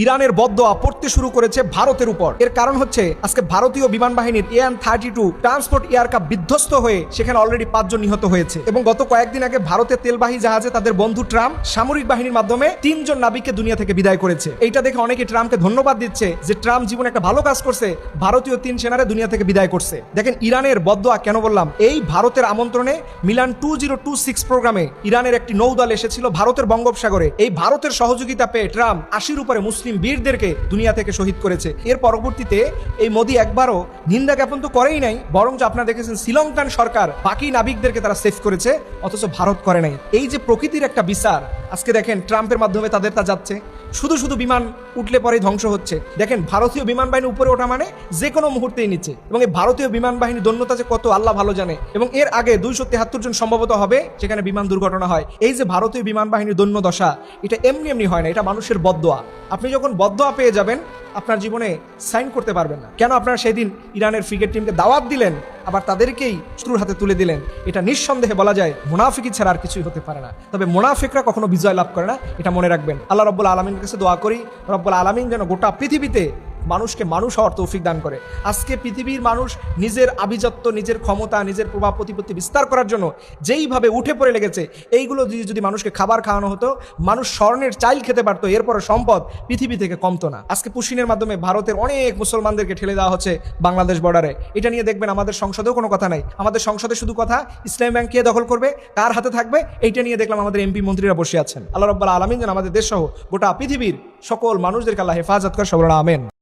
ইরানের বদদোয়া পড়তে শুরু করেছে ভারতের উপর। এর কারণ হচ্ছে আজকে ভারতীয় বিমান বাহিনীর AN-32 ট্রান্সপোর্ট এয়ারক্রাফট বিধ্বস্ত হয়ে সেখানে অলরেডি 5 জন নিহত হয়েছে এবং গত কয়েকদিন আগে ভারতের তেলবাহী জাহাজে তাদের বন্ধু ট্রাম্প সামরিক বাহিনীর মাধ্যমে 3 জন নাবিককে দুনিয়া থেকে বিদায় করেছে। এইটা দেখে অনেকে ট্রাম্পকে ধন্যবাদ দিচ্ছে যে ট্রাম্প জীবনে একটা ভালো কাজ করছে, ভারতীয় 3 সেনারে দুনিয়া থেকে বিদায় করছে। দেখেন ইরানের বদদোয়া কেন বললাম, এই ভারতের আমন্ত্রণে মিলান 2026 প্রোগ্রামে ইরানের একটি নৌদল এসেছিল ভারতের বঙ্গোপসাগরে। এই ভারতের সহযোগিতা পেয়ে ট্রাম্প 80-র উপরে মুসলিম বীরদেরকে দুনিয়া থেকে শহীদ করেছে। এর পরবর্তীতে এই মোদি একবারও নিন্দা জ্ঞাপন তো করেই নাই, বরঞ্চ আপনারা দেখেছেন শ্রীলঙ্কান সরকার বাকি নাবিকদেরকে তারা সেভ করেছে, অথচ ভারত করে নাই। এই যে প্রকৃতির একটা বিচার, আজকে দেখেন ট্রাম্পের মাধ্যমে তাদের তা যাচ্ছে, শুধু শুধু বিমান উঠলে পরেই ধ্বংস হচ্ছে। দেখেন ভারতীয় বিমান বাহিনী উপরে ওঠা মানে যে কোনো মুহূর্তেই নিচে, এবং এই ভারতীয় বিমান বাহিনী দন্যতা যে কত আল্লাহ ভালো জানে। এবং এর আগে 273 জন সম্ভবত হবে যেখানে বিমান দুর্ঘটনা হয়। এই যে ভারতীয় বিমান বাহিনীর দন্য দশা, এটা এমনি এমনি হয় না, এটা মানুষের বদদোয়া। আপনি যখন বদদোয়া পেয়ে যাবেন আপনার জীবনে সাইন করতে পারবেন না। কেন আপনারা সেদিন ইরানের ফ্রিগেট টিমকে দাওয়াত দিলেন, আবার তাদেরকেই শত্রুর হাতে তুলে দিলেন? এটা নিঃসন্দেহে বলা যায় মুনাফিকি ছাড়া আর কিছুই হতে পারে না। তবে মুনাফিকরা কখনো বিজয় লাভ করে না, এটা মনে রাখবেন। আল্লাহ রাব্বুল আলামিনের কাছে দোয়া করি, রব্বুল আলামিন যেন গোটা পৃথিবীতে মানুষকে মানুষ হওয়ার তৌফিক দান করে। আজকে পৃথিবীর মানুষ নিজের আভিজাত্য, নিজের ক্ষমতা, নিজের প্রভাব প্রতিপত্তি বিস্তার করার জন্য যেইভাবে উঠে পড়ে লেগেছে, এইগুলো যদি মানুষকে খাবার খাওয়ানো হতো, মানুষ স্বর্ণের চাইল খেতে পারতো, এরপর সম্পদ পৃথিবী থেকে কমতো না। আজকে পুশিনের মাধ্যমে ভারতের অনেক মুসলমানদেরকে ঠেলে দেওয়া হচ্ছে বাংলাদেশ বর্ডারে। এটা নিয়ে দেখবেন আমাদের সংসদেও কোনো কথা নাই। আমাদের সংসদে শুধু কথা ইসলামী ব্যাংক কে দখল করবে, কার হাতে থাকবে, এইটা নিয়ে দেখলাম আমাদের এমপি মন্ত্রীরা বসে আছেন। আল্লাহ রাব্বুল আলামিন যেন আমাদের দেশ সহ গোটা পৃথিবীর সকল মানুষদেরকে আল্লাহ হেফাজত করে, সবাই আমিন।